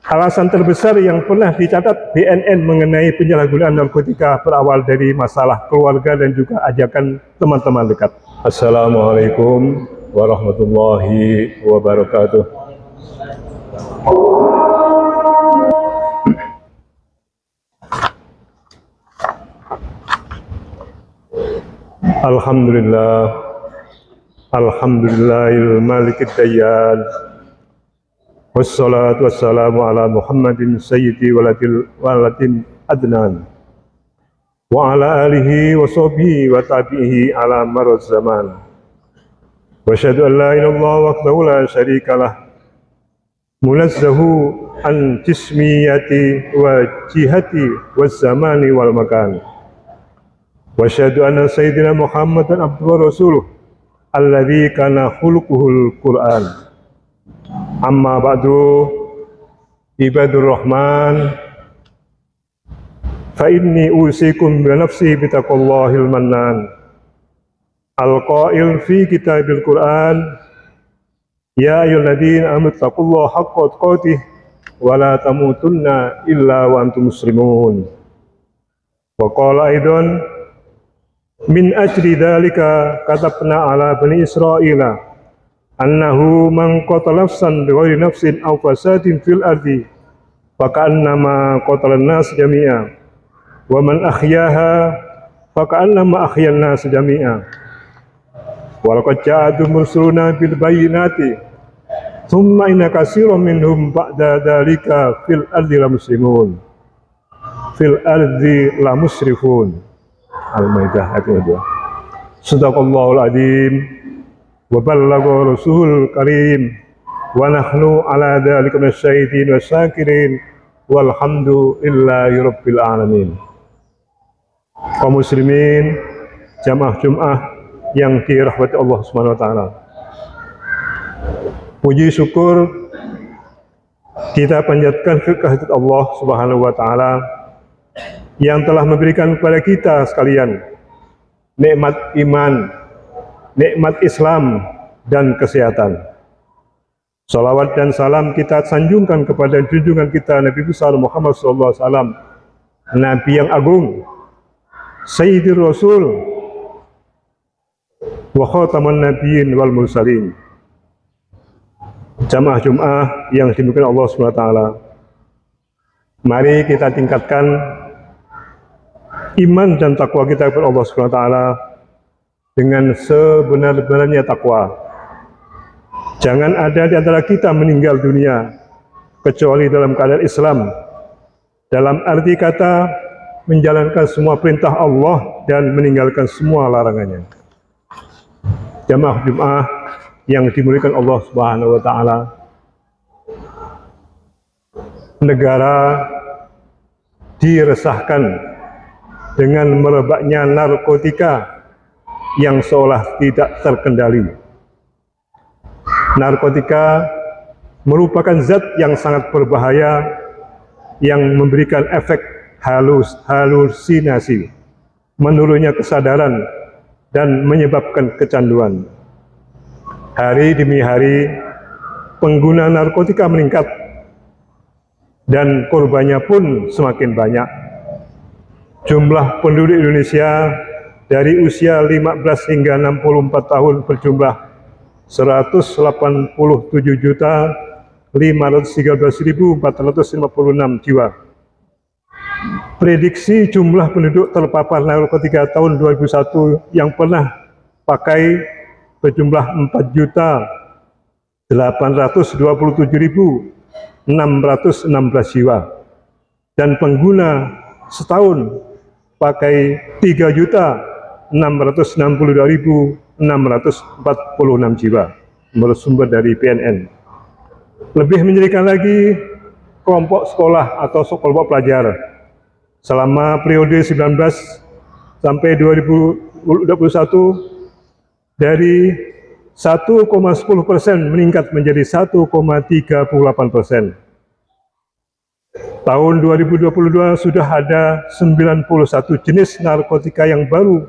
Alasan terbesar yang pernah dicatat BNN mengenai penyalahgunaan narkotika berawal dari masalah keluarga dan juga ajakan teman-teman dekat. Assalamualaikum warahmatullahi wabarakatuh. Alhamdulillah, alhamdulillahil malikid dayyan. Wassalatu wassalamu ala Muhammadin sayyidi waladin adnan wa ala alihi wa sahbihi wa tabi'ihi ala maruz zaman. Wa asyhadu an la ilaha illallah wahdahu la syarikalah munazzahu an jismiyati wa jihati waz zamani wal makan. Wa asyhadu anna sayyidina Muhammadan abduhu wa rasuluh alladzi kana khuluquhul Qur'an. Amma ba'du, ibadur rahman, fa inni usikum bi nafsi bi taqwallahil mannan. Al-qail fi kitabil Qur'an, ya ayyuhalladzina amanu taqullaha haqqa tuqatih wa la tamutunna illa wa antum muslimun. Wa qala aidan min ajli dzalika katabna ala bani Israila annahu man qatala nafsan bighairi nafsin aw fasadin fil ardi faka'annama qatalan nas jami'a wa man ahyaha faka'annama ahyan nas jami'a wa laqad ja'atuhum rusuluna bil bayyinati thumma inna katsiran minhum ba'da dzalika fil ardi la muslimun fil ardi la musrifun. Al-Maidah ayat 2. Shadaqallahul adzim wa ballagha rasulul karim wa nahnu ala dzalika minasyahidin wasyakirin walhamdulillahi rabbil alamin. Kaum muslimin jamaah Jumat yang dirahmati Allah Subhanahu wa taala. Puji syukur kita panjatkan kehadirat Allah Subhanahu wa taala yang telah memberikan kepada kita sekalian nikmat iman, nikmat Islam dan kesehatan. Salawat dan salam kita sanjungkan kepada junjungan kita Nabi besar Muhammad SAW, Nabi yang agung, Sayyidir Rasul, wa khataman nabiyyin wal mursalin. Jamaah Jum'ah yang dimuliakan Allah SWT, mari kita tingkatkan iman dan takwa kita kepada Allah SWT dengan sebenar-benarnya takwa. Jangan ada di antara kita meninggal dunia kecuali dalam keadaan Islam, dalam arti kata menjalankan semua perintah Allah dan meninggalkan semua larangannya. Jamaah Jumat yang dimuliakan Allah Subhanahu wa taala, negara diresahkan dengan merebaknya narkotika yang seolah tidak terkendali. Narkotika merupakan zat yang sangat berbahaya yang memberikan efek halusinasi, menurunnya kesadaran dan menyebabkan kecanduan. Hari demi hari pengguna narkotika meningkat dan korbannya pun semakin banyak. Jumlah penduduk Indonesia dari usia 15 hingga 64 tahun berjumlah 187.513.456 jiwa. Prediksi jumlah penduduk terpapar narkotika tahun 2001 yang pernah pakai berjumlah 4.827.616 jiwa, dan pengguna setahun pakai 3.662.646 jiwa menurut sumber dari BNN. Lebih menyedihkan lagi, kelompok sekolah atau kelompok pelajar selama periode 19 sampai 2021 dari 1,10% meningkat menjadi 1,38%. Tahun 2022 sudah ada 91 jenis narkotika yang baru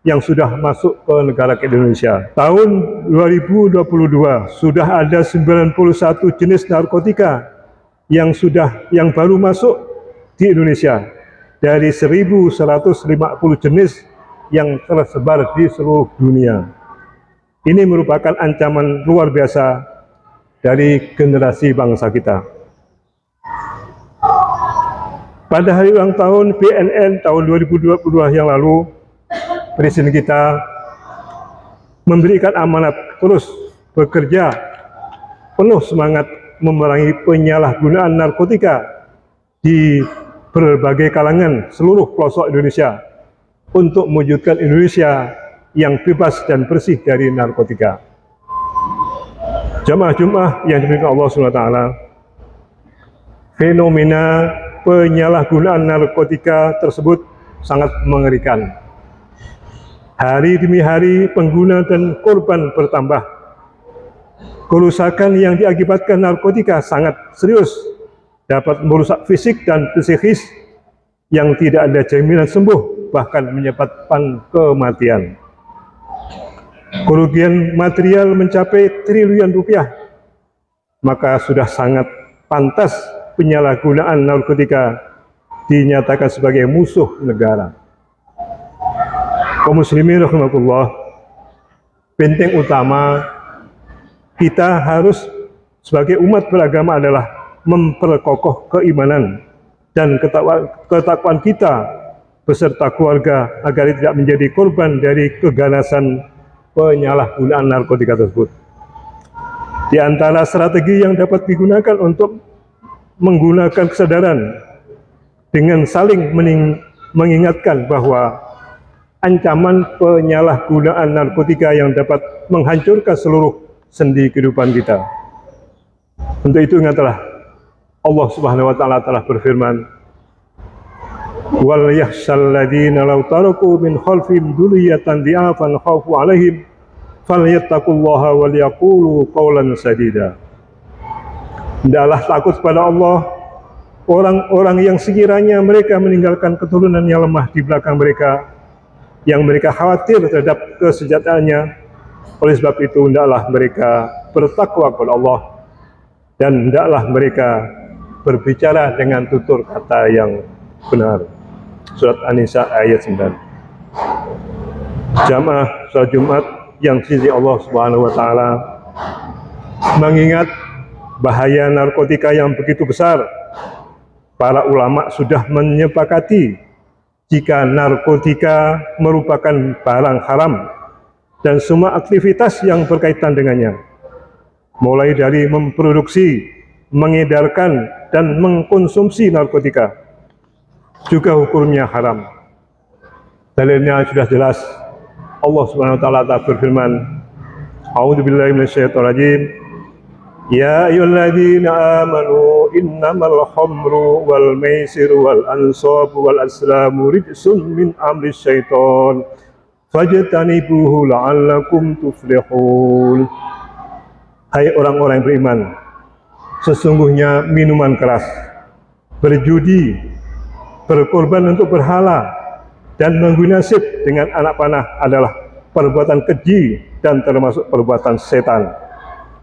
yang sudah masuk ke negara Indonesia. Tahun 2022 sudah ada 91 jenis narkotika yang baru masuk di Indonesia dari 1.150 jenis yang tersebar di seluruh dunia. Ini merupakan ancaman luar biasa dari generasi bangsa kita. Pada hari ulang tahun BNN tahun 2022 yang lalu, Presiden kita memberikan amanat terus bekerja penuh semangat memerangi penyalahgunaan narkotika di berbagai kalangan seluruh pelosok Indonesia untuk mewujudkan Indonesia yang bebas dan bersih dari narkotika. Jamaah Jumat yang dimuliakan Allah SWT, fenomena penyalahgunaan narkotika tersebut sangat mengerikan. Hari demi hari pengguna dan korban bertambah. Kerusakan yang diakibatkan narkotika sangat serius, dapat merusak fisik dan psikis yang tidak ada jaminan sembuh, bahkan menyebabkan kematian. Kerugian material mencapai triliunan rupiah, maka sudah sangat pantas penyalahgunaan narkotika dinyatakan sebagai musuh negara. Kaum muslimin rahimakumullah, penting utama kita harus sebagai umat beragama adalah memperkokoh keimanan dan ketakwaan kita beserta keluarga agar tidak menjadi korban dari keganasan penyalahgunaan narkotika tersebut. Di antara strategi yang dapat digunakan untuk menggunakan kesadaran dengan saling mengingatkan bahwa ancaman penyalahgunaan narkotika yang dapat menghancurkan seluruh sendi kehidupan kita. Untuk itu ingatlah, Allah Subhanahu wa taala telah berfirman, "Wal yakhshal ladzina law taraku min khalfihim dzurriyyatan dhi'afan khaufu 'alaihim falyattaqullaha wal yaqulu qawlan sadida." Hendaklah takut kepada Allah orang-orang yang sekiranya mereka meninggalkan keturunan yang lemah di belakang mereka, yang mereka khawatir terhadap kesejahteraannya. Oleh sebab itu hendaklah mereka bertakwa kepada Allah dan hendaklah mereka berbicara dengan tutur kata yang benar. Surat An-Nisa ayat 9. Jamaah salat Jumat yang dicintai Allah Subhanahu wa taala, mengingat bahaya narkotika yang begitu besar, para ulama sudah menyepakati jika narkotika merupakan barang haram dan semua aktivitas yang berkaitan dengannya, mulai dari memproduksi, mengedarkan, dan mengkonsumsi narkotika, juga hukumnya haram. Dalilnya sudah jelas. Allah Subhanahu wa taala berfirman, A'udzubillahi minasyaitonirrajim. Ya ayyuhalladzina amanu innamal khamru wal maisiru wal ansabu wal azlamu rijsun min amri syaiton fajtanibuhu la'allakum tuflihun. Hai orang-orang yang beriman, sesungguhnya minuman keras, berjudi, berkorban untuk berhala, dan menggunasib dengan anak panah adalah perbuatan keji dan termasuk perbuatan setan.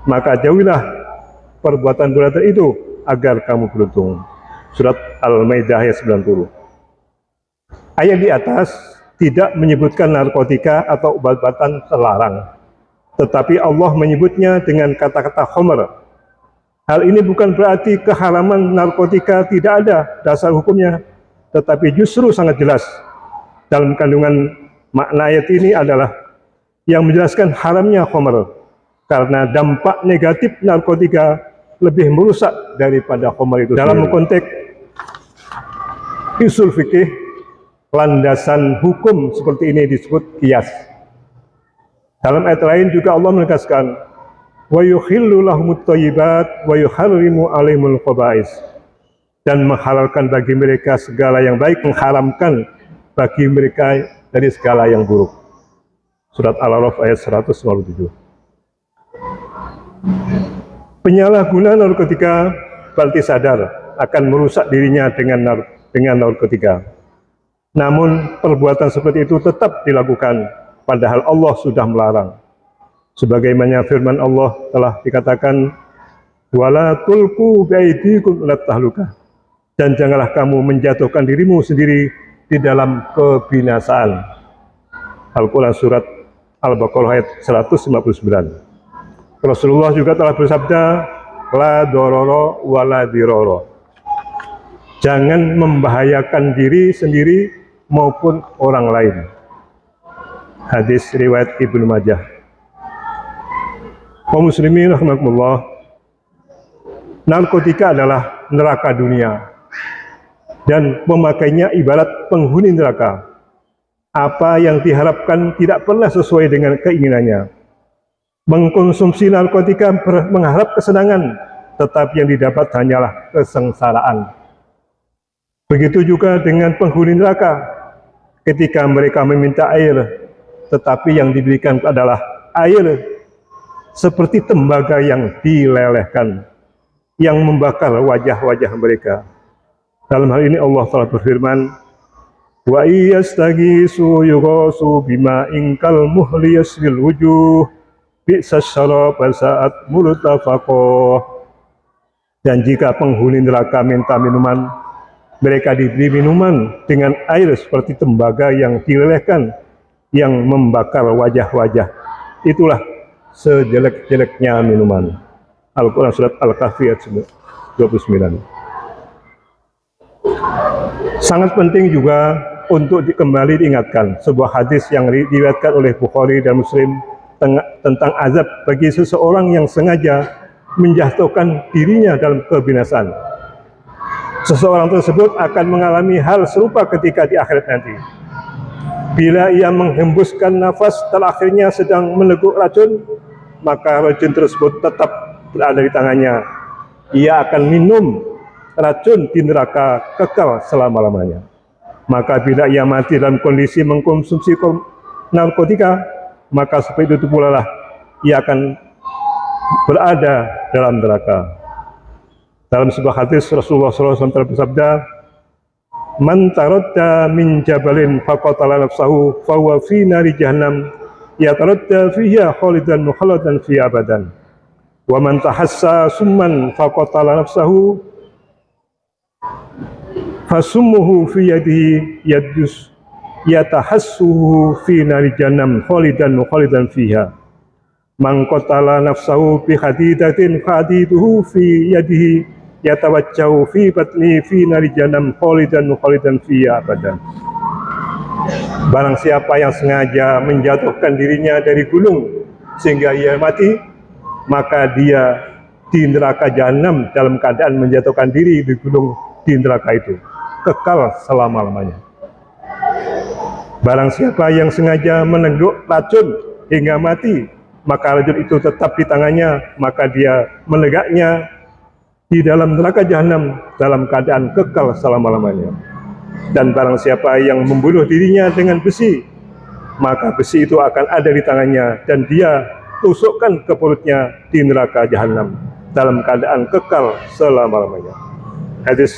Maka jauhilah perbuatan-perbuatan itu agar kamu beruntung. Surat Al-Maidah ayat 90. Ayat di atas tidak menyebutkan narkotika atau obat-obatan terlarang, tetapi Allah menyebutnya dengan kata-kata khamr. Hal ini bukan berarti keharaman narkotika tidak ada dasar hukumnya, tetapi justru sangat jelas. Dalam kandungan makna ayat ini adalah yang menjelaskan haramnya khamr, karena dampak negatif narkotika lebih merusak daripada khamr itu. Dalam konteks usul fikih, landasan hukum seperti ini disebut qiyas. Dalam ayat lain juga Allah menegaskan, wa yuhillu lahumut thayyibat wa yuharrimu 'alaihimul khaba'is, dan menghalalkan bagi mereka segala yang baik, mengharamkan bagi mereka dari segala yang buruk. Surat Al-A'raf ayat 197. Penyalahgunaan narkotika berarti sadar akan merusak dirinya dengan narkotika. Namun perbuatan seperti itu tetap dilakukan, padahal Allah sudah melarang. Sebagaimana firman Allah telah dikatakan, wala tulqu biaidikum ilat tahlukah, dan janganlah kamu menjatuhkan dirimu sendiri di dalam kebinasaan. Al-Quran surat Al-Baqarah ayat 159. Rasulullah juga telah bersabda, la dororo wala diroro, jangan membahayakan diri sendiri maupun orang lain. Hadis riwayat Ibnu Majah. Kaum muslimin rahimakumullah, narkotika adalah neraka dunia, dan pemakainya ibarat penghuni neraka. Apa yang diharapkan tidak pernah sesuai dengan keinginannya. Mengkonsumsi narkotika mengharap kesenangan, tetapi yang didapat hanyalah kesengsaraan. Begitu juga dengan penghuni neraka, ketika mereka meminta air, tetapi yang diberikan adalah air seperti tembaga yang dilelehkan, yang membakar wajah-wajah mereka. Dalam hal ini Allah telah berfirman, wa iyastaghisu yughasu bima'in kal muhli yaswil wujuh bi'sas syarab wa sa'at murtafaqah. Dan jika penghuni neraka minta minuman, mereka diberi minuman dengan air seperti tembaga yang dilelehkan, yang membakar wajah-wajah. Itulah sejelek-jeleknya minuman. Al-Quran surat Al-Kahfi ayat 29. Sangat penting juga untuk kembali diingatkan sebuah hadis yang diriwayatkan oleh Bukhari dan Muslim tentang azab bagi seseorang yang sengaja menjatuhkan dirinya dalam kebinasaan. Seseorang tersebut akan mengalami hal serupa ketika di akhirat nanti. Bila ia menghembuskan nafas terakhirnya sedang meneguk racun, maka racun tersebut tetap berada di tangannya. Ia akan minum racun di neraka kekal selama-lamanya. Maka bila ia mati dalam kondisi mengkonsumsi narkotika, maka seperti itu pula lah ia akan berada dalam neraka. Dalam sebuah hadis Rasulullah SAW bersabda, man taradda min jabalin faqatala nafsahu fahuwa fi nari jahannam yataradda fiha khalidan mukhalladan fi abadan, wa man tahassa summan faqatala nafsahu fasummuhu fi yadihi yadus yatahassuhu fi nari jahannam khalidan mukhalladan fiha, man qatala nafsahu bi hadidatin hadiduhu fi yadihi yatawajjahu fi batni fi nari jahannam khalidan mukhalidan fiha abadan. Barang siapa yang sengaja menjatuhkan dirinya dari gunung sehingga ia mati, maka dia di neraka jahanam dalam keadaan menjatuhkan diri di gunung di neraka itu, kekal selama-lamanya. Barang siapa yang sengaja meneguk racun hingga mati, maka racun itu tetap di tangannya, maka dia menegaknya di dalam neraka jahanam dalam keadaan kekal selama-lamanya. Dan barang siapa yang membunuh dirinya dengan besi, maka besi itu akan ada di tangannya dan dia tusukkan ke perutnya di neraka jahanam dalam keadaan kekal selama-lamanya. Hadis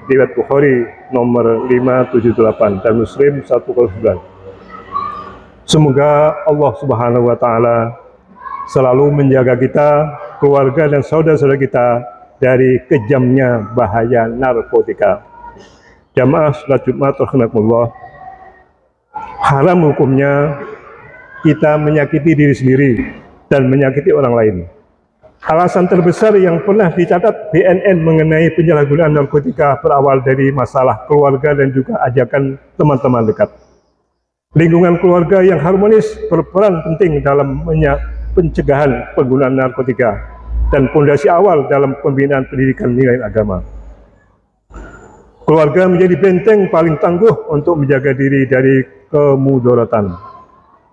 riwayat Bukhari nomor 578 dan Muslim 109. Semoga Allah Subhanahu wa taala selalu menjaga kita, keluarga dan saudara-saudara kita dari kejamnya bahaya narkotika. Jamaah salat Jumat rahimakumullah, haram hukumnya kita menyakiti diri sendiri dan menyakiti orang lain. Alasan terbesar yang pernah dicatat BNN mengenai penyalahgunaan narkotika berawal dari masalah keluarga dan juga ajakan teman-teman dekat. Lingkungan keluarga yang harmonis berperan penting dalam pencegahan penggunaan narkotika dan fondasi awal dalam pembinaan pendidikan nilai agama. Keluarga menjadi benteng paling tangguh untuk menjaga diri dari kemudaratan,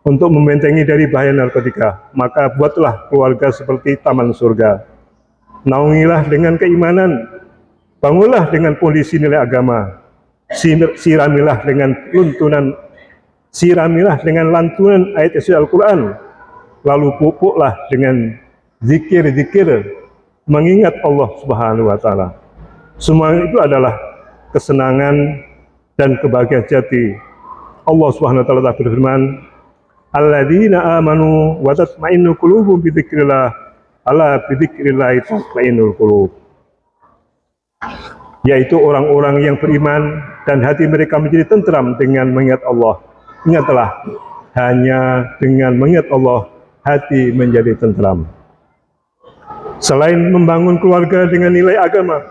untuk membentengi dari bahaya narkotika. Maka buatlah keluarga seperti taman surga. Naungilah dengan keimanan, bangunlah dengan fondasi nilai agama, siramilah dengan lantunan ayat isi Al-Quran, lalu pupuklah dengan zikir-zikir mengingat Allah Subhanahu wa taala. Semua itu adalah kesenangan dan kebahagiaan sejati. Allah Subhanahu wa taala telah berfirman, alladzina amanu wa tatma'innu qulubuhum bi dzikrillah ala bidzikrillah tatma'innul qulub, yaitu orang-orang yang beriman dan hati mereka menjadi tentram dengan mengingat Allah. Ingatlah, hanya dengan mengingat Allah hati menjadi tentram. Selain membangun keluarga dengan nilai agama,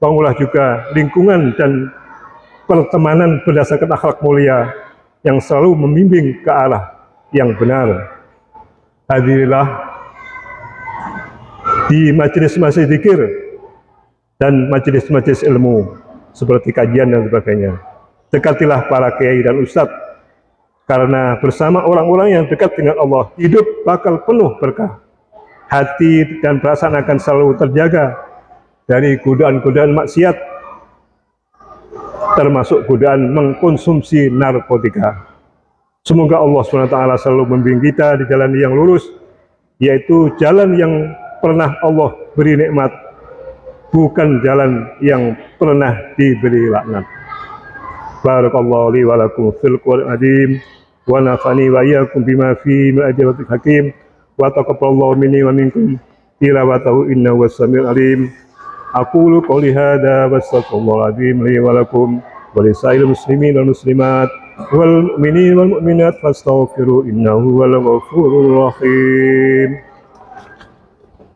bangunlah juga lingkungan dan pertemanan berdasarkan akhlak mulia yang selalu membimbing ke arah yang benar. Hadirilah di majelis-majelis zikir dan majelis-majelis ilmu seperti kajian dan sebagainya. Dekatilah para kiai dan ustadz, karena bersama orang-orang yang dekat dengan Allah, hidup bakal penuh berkah. Hati dan perasaan akan selalu terjaga dari godaan-godaan maksiat, termasuk godaan mengkonsumsi narkotika. Semoga Allah SWT selalu membimbing kita di jalan yang lurus, yaitu jalan yang pernah Allah beri nikmat, bukan jalan yang pernah diberi laknat. Barakallahu li wa lakum fil Qur'anil azim, wa nafani wa iyyakum bima fihi min ayatil hakim, wa taqabbalallahu minni wa minkum tilawatahu innahu was-sami'ul alim. Aqulu qouli hadza wa astaghfirullahal azim li wa lakum wa lisairil muslimin wal muslimat wal mu'minin wal mu'minat fastaghfiru innahu huwal ghafurur rahim.